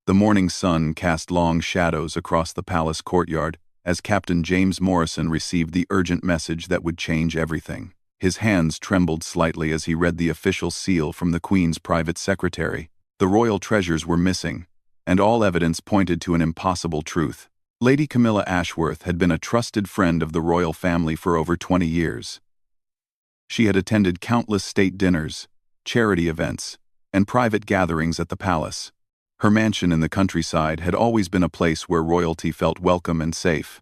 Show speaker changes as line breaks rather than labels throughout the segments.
The morning sun cast long shadows across the palace courtyard as Captain James Morrison received the urgent message that would change everything. His hands trembled slightly as he read the official seal from the Queen's private secretary. The royal treasures were missing, and all evidence pointed to an impossible truth. Lady Camilla Ashworth had been a trusted friend of the royal family for over 20 years. She had attended countless state dinners, charity events, and private gatherings at the palace. Her mansion in the countryside had always been a place where royalty felt welcome and safe.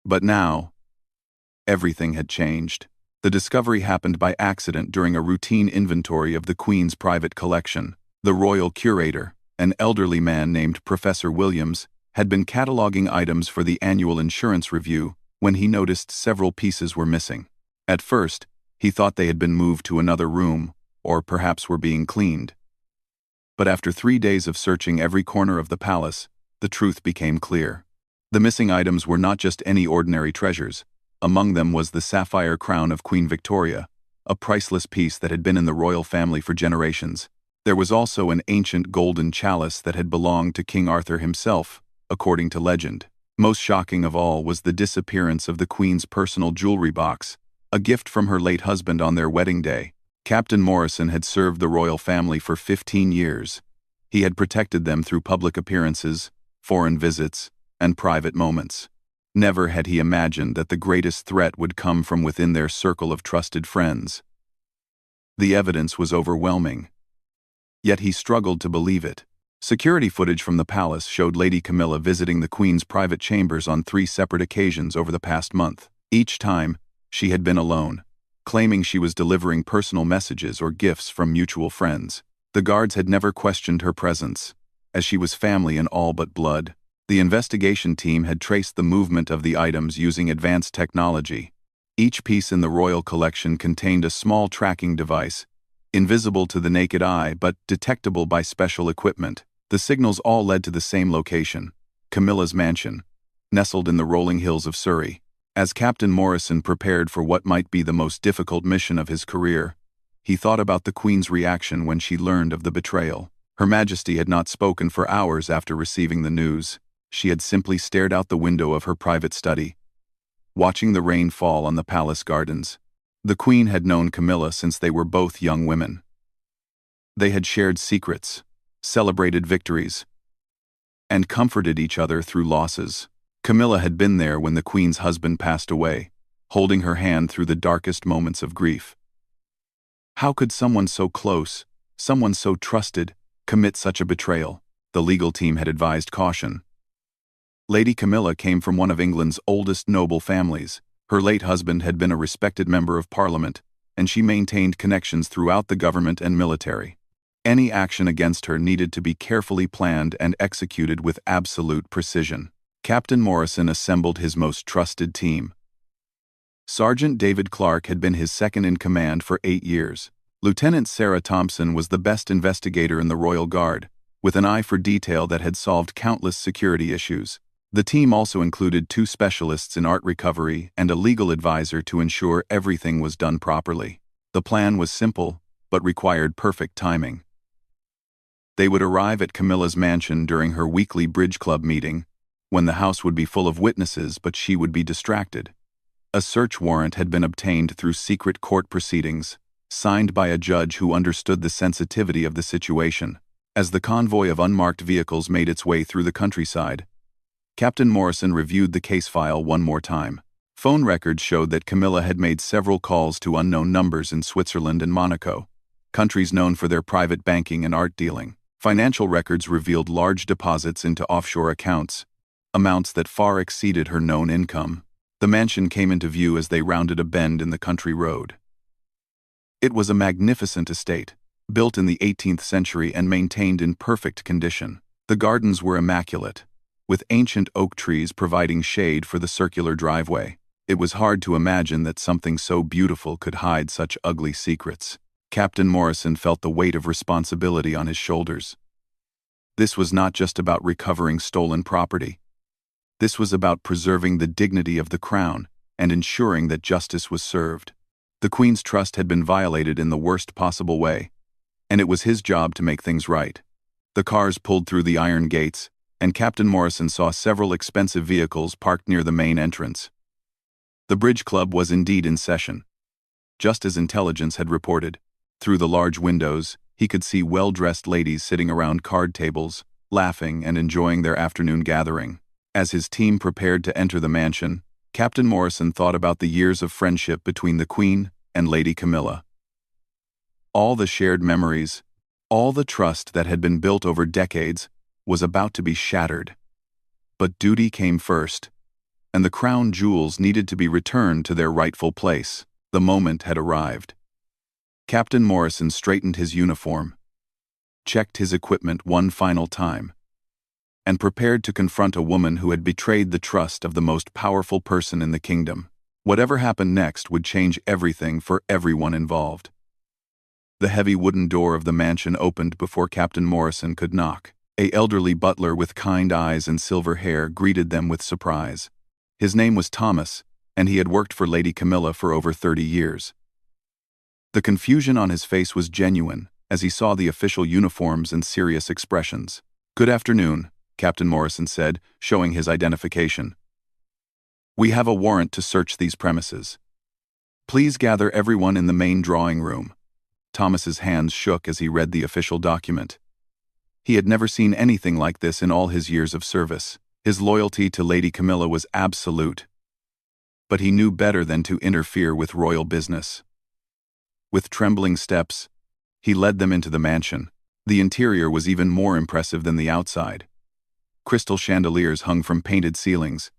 But now, everything had changed. The discovery happened by accident during a routine inventory of the Queen's private collection. The royal curator, an elderly man named Professor Williams, had been cataloging items for the annual insurance review when he noticed several pieces were missing. At first, he thought they had been moved to another room, or perhaps were being cleaned. But after 3 days of searching every corner of the palace, the truth became clear. The missing items were not just any ordinary treasures. Among them was the sapphire crown of Queen Victoria, a priceless piece that had been in the royal family for generations. There was also an ancient golden chalice that had belonged to King Arthur himself, according to legend. Most shocking of all was the disappearance of the Queen's personal jewelry box, a gift from her late husband on their wedding day. Captain Morrison had served the royal family for 15 years. He had protected them through public appearances, foreign visits, and private moments. Never had he imagined that the greatest threat would come from within their circle of trusted friends. The evidence was overwhelming. Yet he struggled to believe it. Security footage from the palace showed Lady Camilla visiting the Queen's private chambers on 3 separate occasions over the past month. Each time, she had been alone, claiming she was delivering personal messages or gifts from mutual friends. The guards had never questioned her presence, as she was family in all but blood. The investigation team had traced the movement of the items using advanced technology. Each piece in the royal collection contained a small tracking device, invisible to the naked eye but detectable by special equipment. The signals all led to the same location, Camilla's mansion, nestled in the rolling hills of Surrey. As Captain Morrison prepared for what might be the most difficult mission of his career, he thought about the Queen's reaction when she learned of the betrayal. Her Majesty had not spoken for hours after receiving the news. She had simply stared out the window of her private study, watching the rain fall on the palace gardens. The Queen had known Camilla since they were both young women. They had shared secrets, celebrated victories, and comforted each other through losses. Camilla had been there when the Queen's husband passed away, holding her hand through the darkest moments of grief. How could someone so close, someone so trusted, commit such a betrayal? The legal team had advised caution. Lady Camilla came from one of England's oldest noble families. Her late husband had been a respected member of Parliament, and she maintained connections throughout the government and military. Any action against her needed to be carefully planned and executed with absolute precision. Captain Morrison assembled his most trusted team. Sergeant David Clark had been his second-in-command for 8 years. Lieutenant Sarah Thompson was the best investigator in the Royal Guard, with an eye for detail that had solved countless security issues. The team also included 2 specialists in art recovery and a legal advisor to ensure everything was done properly. The plan was simple, but required perfect timing. They would arrive at Camilla's mansion during her weekly bridge club meeting, when the house would be full of witnesses but she would be distracted. A search warrant had been obtained through secret court proceedings, signed by a judge who understood the sensitivity of the situation. As the convoy of unmarked vehicles made its way through the countryside, Captain Morrison reviewed the case file one more time. Phone records showed that Camilla had made several calls to unknown numbers in Switzerland and Monaco, countries known for their private banking and art dealing. Financial records revealed large deposits into offshore accounts, amounts that far exceeded her known income. The mansion came into view as they rounded a bend in the country road. It was a magnificent estate, built in the 18th century and maintained in perfect condition. The gardens were immaculate, with ancient oak trees providing shade for the circular driveway. It was hard to imagine that something so beautiful could hide such ugly secrets. Captain Morrison felt the weight of responsibility on his shoulders. This was not just about recovering stolen property. This was about preserving the dignity of the crown and ensuring that justice was served. The Queen's trust had been violated in the worst possible way, and it was his job to make things right. The cars pulled through the iron gates, and Captain Morrison saw several expensive vehicles parked near the main entrance. The bridge club was indeed in session. Just as intelligence had reported, through the large windows, he could see well-dressed ladies sitting around card tables, laughing and enjoying their afternoon gathering. As his team prepared to enter the mansion, Captain Morrison thought about the years of friendship between the Queen and Lady Camilla. All the shared memories, all the trust that had been built over decades, was about to be shattered. But duty came first, and the crown jewels needed to be returned to their rightful place. The moment had arrived. Captain Morrison straightened his uniform, checked his equipment one final time, and prepared to confront a woman who had betrayed the trust of the most powerful person in the kingdom. Whatever happened next would change everything for everyone involved. The heavy wooden door of the mansion opened before Captain Morrison could knock. An elderly butler with kind eyes and silver hair greeted them with surprise. His name was Thomas, and he had worked for Lady Camilla for over 30 years. The confusion on his face was genuine as he saw the official uniforms and serious expressions. "Good afternoon," Captain Morrison said, showing his identification. "We have a warrant to search these premises. Please gather everyone in the main drawing room." Thomas's hands shook as he read the official document. He had never seen anything like this in all his years of service. His loyalty to Lady Camilla was absolute. But he knew better than to interfere with royal business. With trembling steps, he led them into the mansion. The interior was even more impressive than the outside. Crystal chandeliers hung from painted ceilings,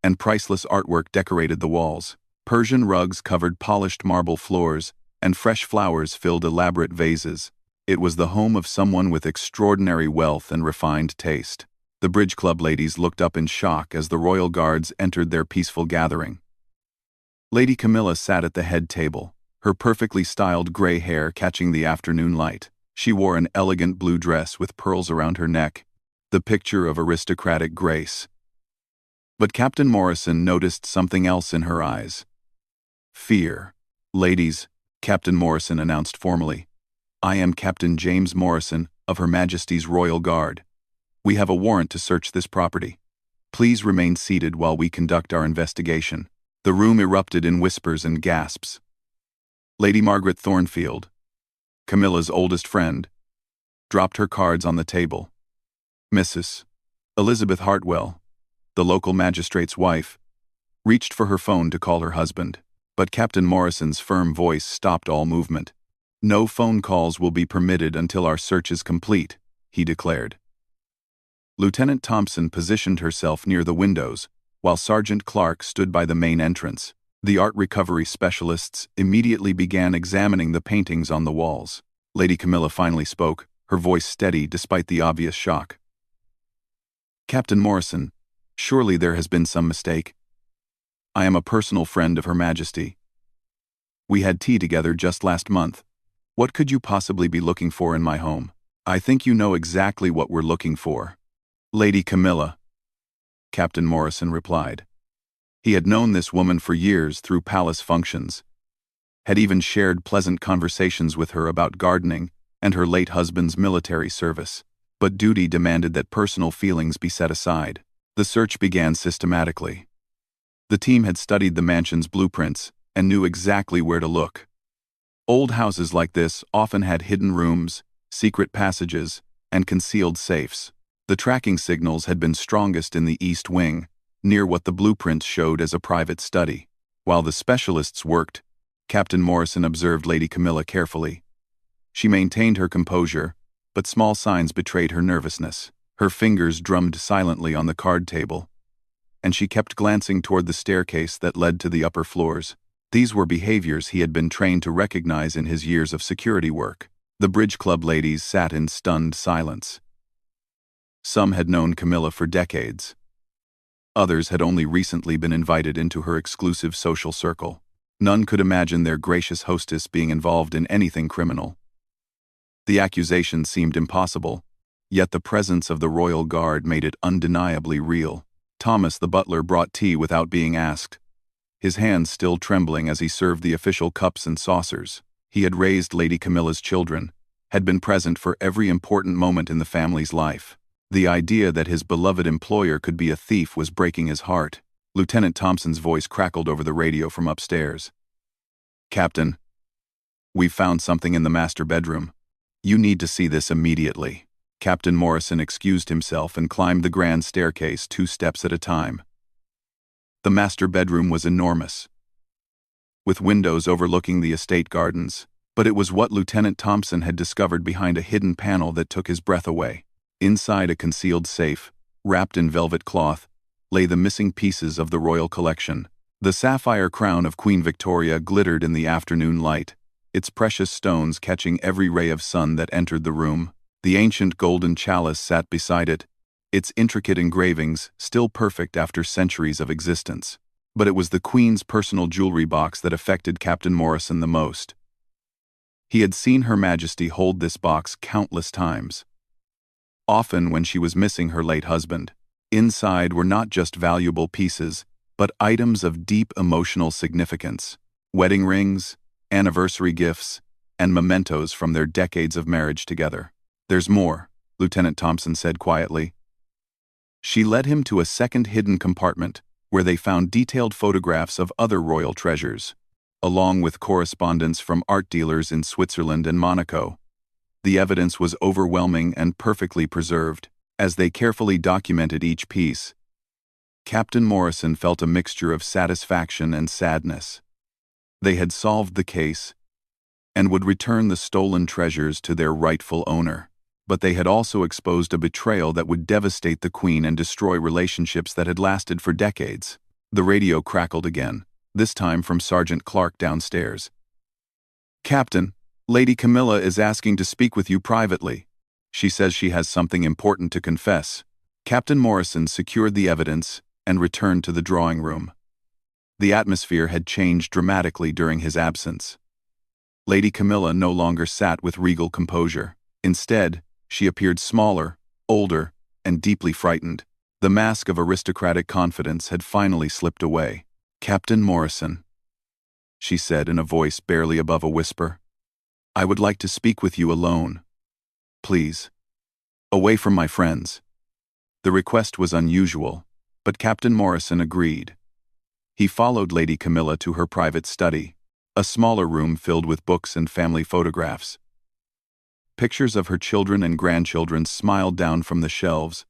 and priceless artwork decorated the walls. Persian rugs covered polished marble floors, and fresh flowers filled elaborate vases. It was the home of someone with extraordinary wealth and refined taste. The bridge club ladies looked up in shock as the royal guards entered their peaceful gathering. Lady Camilla sat at the head table, her perfectly styled gray hair catching the afternoon light. She wore an elegant blue dress with pearls around her neck, the picture of aristocratic grace. But Captain Morrison noticed something else in her eyes. Fear. "Ladies," Captain Morrison announced formally, "I am Captain James Morrison of Her Majesty's Royal Guard. We have a warrant to search this property. Please remain seated while we conduct our investigation." The room erupted in whispers and gasps. Lady Margaret Thornfield, Camilla's oldest friend, dropped her cards on the table. Mrs. Elizabeth Hartwell, the local magistrate's wife, reached for her phone to call her husband, but Captain Morrison's firm voice stopped all movement. "No phone calls will be permitted until our search is complete," he declared. Lieutenant Thompson positioned herself near the windows, while Sergeant Clark stood by the main entrance. The art recovery specialists immediately began examining the paintings on the walls. Lady Camilla finally spoke, her voice steady despite the obvious shock. "Captain Morrison, surely there has been some mistake. I am a personal friend of Her Majesty. We had tea together just last month. What could you possibly be looking for in my home?" "I think you know exactly what we're looking for, Lady Camilla," Captain Morrison replied. He had known this woman for years through palace functions, had even shared pleasant conversations with her about gardening and her late husband's military service. But duty demanded that personal feelings be set aside. The search began systematically. The team had studied the mansion's blueprints and knew exactly where to look. Old houses like this often had hidden rooms, secret passages, and concealed safes. The tracking signals had been strongest in the East Wing, near what the blueprints showed as a private study. While the specialists worked, Captain Morrison observed Lady Camilla carefully. She maintained her composure, but small signs betrayed her nervousness. Her fingers drummed silently on the card table, and she kept glancing toward the staircase that led to the upper floors. These were behaviors he had been trained to recognize in his years of security work. The bridge club ladies sat in stunned silence. Some had known Camilla for decades. Others had only recently been invited into her exclusive social circle. None could imagine their gracious hostess being involved in anything criminal. The accusation seemed impossible, yet the presence of the royal guard made it undeniably real. Thomas the butler brought tea without being asked, his hands still trembling as he served the official cups and saucers. He had raised Lady Camilla's children, had been present for every important moment in the family's life. The idea that his beloved employer could be a thief was breaking his heart. Lieutenant Thompson's voice crackled over the radio from upstairs. "Captain, we've found something in the master bedroom. You need to see this immediately." Captain Morrison excused himself and climbed the grand staircase 2 steps at a time. The master bedroom was enormous, with windows overlooking the estate gardens, but it was what Lieutenant Thompson had discovered behind a hidden panel that took his breath away. Inside a concealed safe, wrapped in velvet cloth, lay the missing pieces of the royal collection. The sapphire crown of Queen Victoria glittered in the afternoon light, its precious stones catching every ray of sun that entered the room. The ancient golden chalice sat beside it, its intricate engravings still perfect after centuries of existence. But it was the Queen's personal jewelry box that affected Captain Morrison the most. He had seen Her Majesty hold this box countless times, often when she was missing her late husband. Inside were not just valuable pieces, but items of deep emotional significance: wedding rings, anniversary gifts, and mementos from their decades of marriage together. "There's more," Lieutenant Thompson said quietly. She led him to a second hidden compartment, where they found detailed photographs of other royal treasures, along with correspondence from art dealers in Switzerland and Monaco. The evidence was overwhelming and perfectly preserved. As they carefully documented each piece, Captain Morrison felt a mixture of satisfaction and sadness. They had solved the case and would return the stolen treasures to their rightful owner. But they had also exposed a betrayal that would devastate the Queen and destroy relationships that had lasted for decades. The radio crackled again, this time from Sergeant Clark downstairs. "Captain, Lady Camilla is asking to speak with you privately. She says she has something important to confess." Captain Morrison secured the evidence and returned to the drawing room. The atmosphere had changed dramatically during his absence. Lady Camilla no longer sat with regal composure. Instead, she appeared smaller, older, and deeply frightened. The mask of aristocratic confidence had finally slipped away. "Captain Morrison," she said in a voice barely above a whisper, "I would like to speak with you alone. Please. Away from my friends." The request was unusual, but Captain Morrison agreed. He followed Lady Camilla to her private study, a smaller room filled with books and family photographs. Pictures of her children and grandchildren smiled down from the shelves,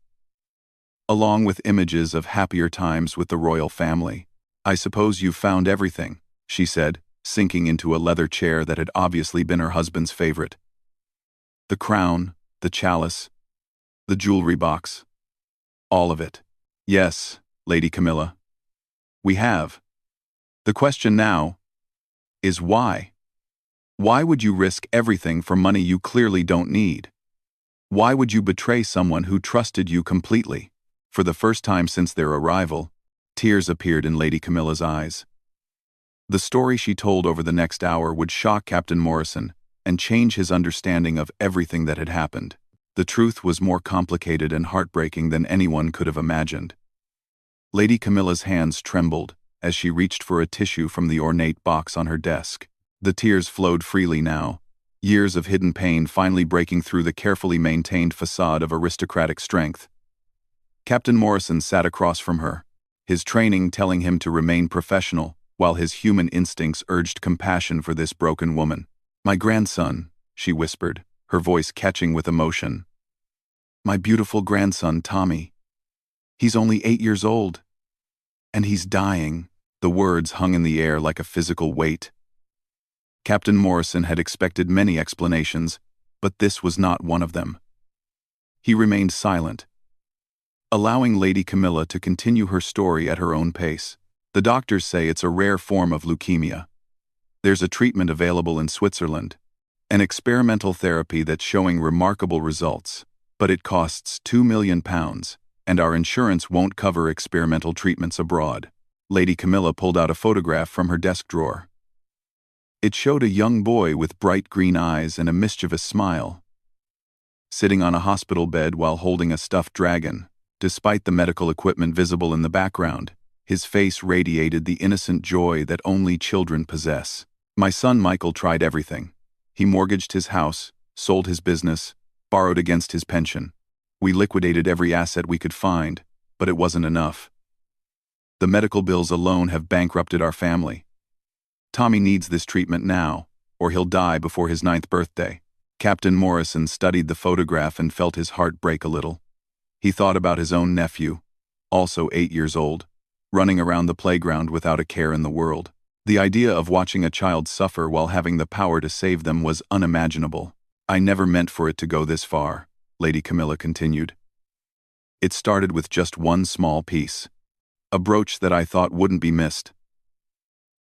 along with images of happier times with the royal family. "I suppose you've found everything," she said, sinking into a leather chair that had obviously been her husband's favorite. "The crown, the chalice, the jewelry box. All of it." "Yes, Lady Camilla. We have. The question now is why? Why would you risk everything for money you clearly don't need? Why would you betray someone who trusted you completely?" For the first time since their arrival, tears appeared in Lady Camilla's eyes. The story she told over the next hour would shock Captain Morrison and change his understanding of everything that had happened. The truth was more complicated and heartbreaking than anyone could have imagined. Lady Camilla's hands trembled as she reached for a tissue from the ornate box on her desk. The tears flowed freely now, years of hidden pain finally breaking through the carefully maintained facade of aristocratic strength. Captain Morrison sat across from her, his training telling him to remain professional, while his human instincts urged compassion for this broken woman. "My grandson," she whispered, her voice catching with emotion. "My beautiful grandson, Tommy. He's only 8 years old. And he's dying." The words hung in the air like a physical weight. Captain Morrison had expected many explanations, but this was not one of them. He remained silent, allowing Lady Camilla to continue her story at her own pace. "The doctors say it's a rare form of leukemia. There's a treatment available in Switzerland, an experimental therapy that's showing remarkable results, but it costs £2 million, and our insurance won't cover experimental treatments abroad." Lady Camilla pulled out a photograph from her desk drawer. It showed a young boy with bright green eyes and a mischievous smile, sitting on a hospital bed while holding a stuffed dragon. Despite the medical equipment visible in the background, his face radiated the innocent joy that only children possess. "My son Michael tried everything. He mortgaged his house, sold his business, borrowed against his pension. We liquidated every asset we could find, but it wasn't enough. The medical bills alone have bankrupted our family. Tommy needs this treatment now, or he'll die before his 9th birthday. Captain Morrison studied the photograph and felt his heart break a little. He thought about his own nephew, also 8 years old, running around the playground without a care in the world. The idea of watching a child suffer while having the power to save them was unimaginable. I never meant for it to go this far, Lady Camilla continued. It started with just one small piece. A brooch that I thought wouldn't be missed.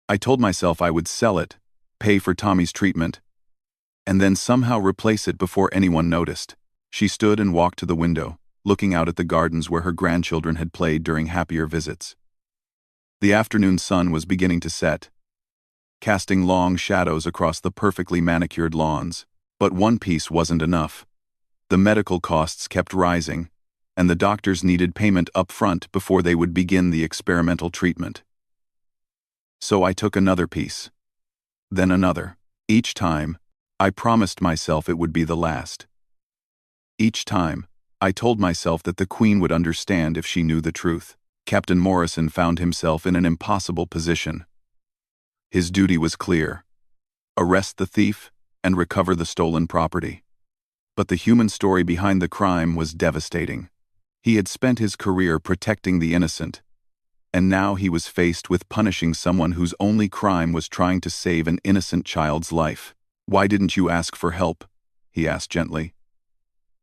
I told myself I would sell it, pay for Tommy's treatment, and then somehow replace it before anyone noticed. She stood and walked to the window, looking out at the gardens where her grandchildren had played during happier visits. The afternoon sun was beginning to set, casting long shadows across the perfectly manicured lawns. But one piece wasn't enough. The medical costs kept rising, and the doctors needed payment up front before they would begin the experimental treatment. So I took another piece. Then another. Each time, I promised myself it would be the last. Each time, I told myself that the Queen would understand if she knew the truth. Captain Morrison found himself in an impossible position. His duty was clear: arrest the thief and recover the stolen property. But the human story behind the crime was devastating. He had spent his career protecting the innocent, and now he was faced with punishing someone whose only crime was trying to save an innocent child's life. "Why didn't you ask for help?" he asked gently.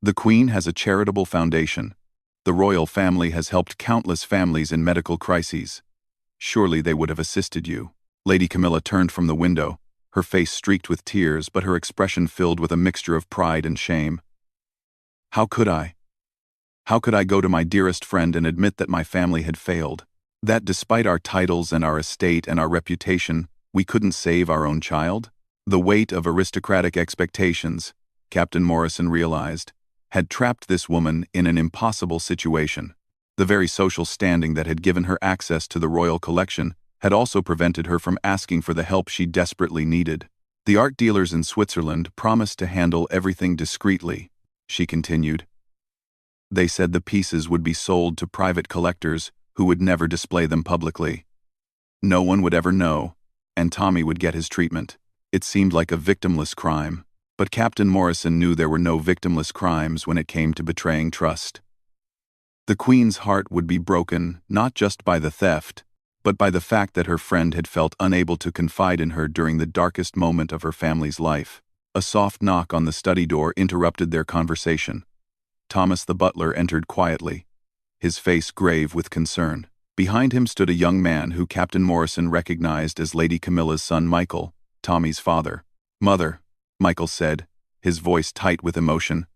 "The Queen has a charitable foundation. The royal family has helped countless families in medical crises. Surely they would have assisted you." Lady Camilla turned from the window, her face streaked with tears, but her expression filled with a mixture of pride and shame. How could I? How could I go to my dearest friend and admit that my family had failed? That despite our titles and our estate and our reputation, we couldn't save our own child? The weight of aristocratic expectations, Captain Morrison realized, had trapped this woman in an impossible situation. The very social standing that had given her access to the royal collection had also prevented her from asking for the help she desperately needed. "The art dealers in Switzerland promised to handle everything discreetly," she continued. "They said the pieces would be sold to private collectors who would never display them publicly. No one would ever know, and Tommy would get his treatment." It seemed like a victimless crime, but Captain Morrison knew there were no victimless crimes when it came to betraying trust. The Queen's heart would be broken not just by the theft, but by the fact that her friend had felt unable to confide in her during the darkest moment of her family's life. A soft knock on the study door interrupted their conversation. Thomas the butler entered quietly, his face grave with concern. Behind him stood a young man who Captain Morrison recognized as Lady Camilla's son Michael, Tommy's father. "Mother," Michael said, his voice tight with emotion,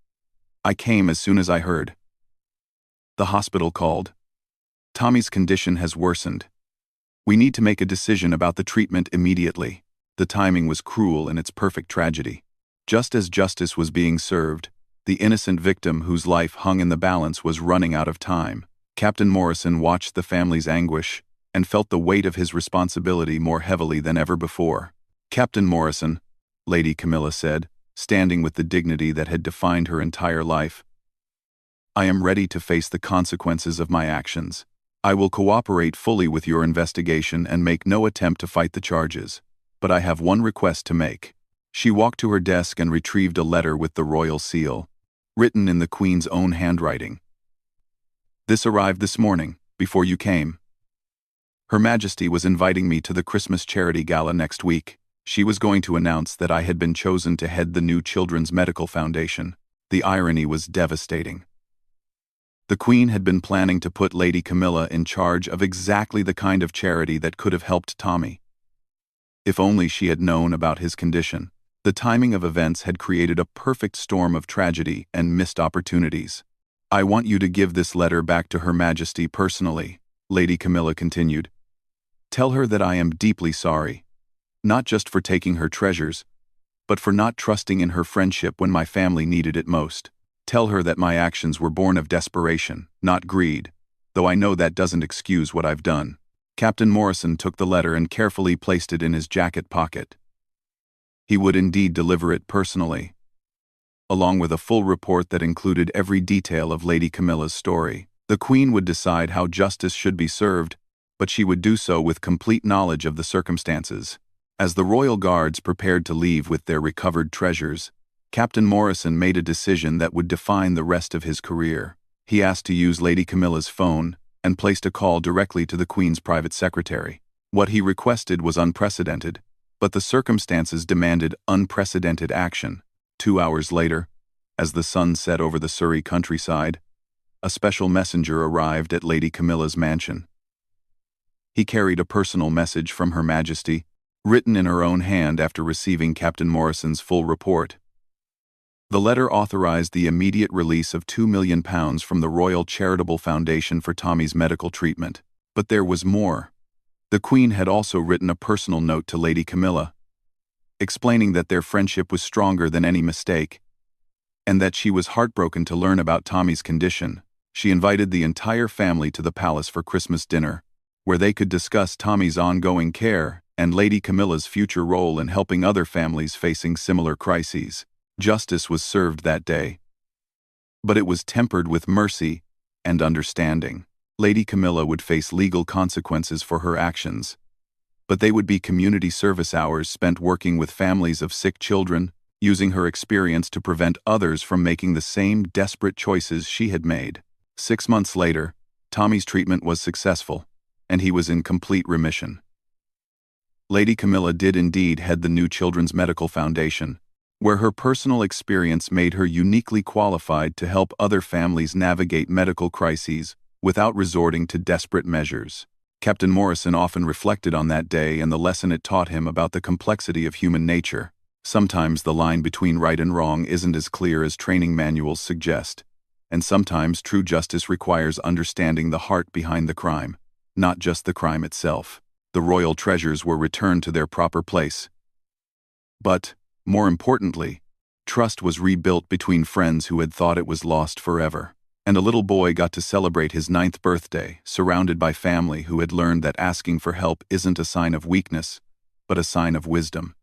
"I came as soon as I heard. The hospital called. Tommy's condition has worsened. We need to make a decision about the treatment immediately." The timing was cruel in its perfect tragedy. Just as justice was being served, the innocent victim whose life hung in the balance was running out of time. Captain Morrison watched the family's anguish and felt the weight of his responsibility more heavily than ever before. "Captain Morrison," Lady Camilla said, standing with the dignity that had defined her entire life, "I am ready to face the consequences of my actions. I will cooperate fully with your investigation and make no attempt to fight the charges. But I have one request to make." She walked to her desk and retrieved a letter with the royal seal, written in the Queen's own handwriting. "This arrived this morning, before you came. Her Majesty was inviting me to the Christmas charity gala next week. She was going to announce that I had been chosen to head the new Children's Medical Foundation." The irony was devastating. The Queen had been planning to put Lady Camilla in charge of exactly the kind of charity that could have helped Tommy. If only she had known about his condition. The timing of events had created a perfect storm of tragedy and missed opportunities. "I want you to give this letter back to Her Majesty personally," Lady Camilla continued. "Tell her that I am deeply sorry, not just for taking her treasures, but for not trusting in her friendship when my family needed it most. Tell her that my actions were born of desperation, not greed, though I know that doesn't excuse what I've done." Captain Morrison took the letter and carefully placed it in his jacket pocket. He would indeed deliver it personally. along with a full report that included every detail of Lady Camilla's story. The Queen would decide how justice should be served, but she would do so with complete knowledge of the circumstances. As the royal guards prepared to leave with their recovered treasures, Captain Morrison made a decision that would define the rest of his career. He asked to use Lady Camilla's phone and placed a call directly to the Queen's private secretary. What he requested was unprecedented, but the circumstances demanded unprecedented action. 2 hours later, as the sun set over the Surrey countryside, a special messenger arrived at Lady Camilla's mansion. He carried a personal message from Her Majesty, written in her own hand after receiving Captain Morrison's full report. The letter authorized the immediate release of £2 million from the Royal Charitable Foundation for Tommy's medical treatment. But there was more. The Queen had also written a personal note to Lady Camilla, explaining that their friendship was stronger than any mistake, and that she was heartbroken to learn about Tommy's condition. She invited the entire family to the palace for Christmas dinner, where they could discuss Tommy's ongoing care and Lady Camilla's future role in helping other families facing similar crises. Justice was served that day, but it was tempered with mercy and understanding. Lady Camilla would face legal consequences for her actions, but they would be community service hours spent working with families of sick children, using her experience to prevent others from making the same desperate choices she had made. 6 months later, Tommy's treatment was successful, and he was in complete remission. Lady Camilla did indeed head the new Children's Medical Foundation, where her personal experience made her uniquely qualified to help other families navigate medical crises without resorting to desperate measures. Captain Morrison often reflected on that day and the lesson it taught him about the complexity of human nature. Sometimes the line between right and wrong isn't as clear as training manuals suggest, and sometimes true justice requires understanding the heart behind the crime, not just the crime itself. The royal treasures were returned to their proper place. But, more importantly, trust was rebuilt between friends who had thought it was lost forever. And a little boy got to celebrate his 9th birthday, surrounded by family who had learned that asking for help isn't a sign of weakness, but a sign of wisdom.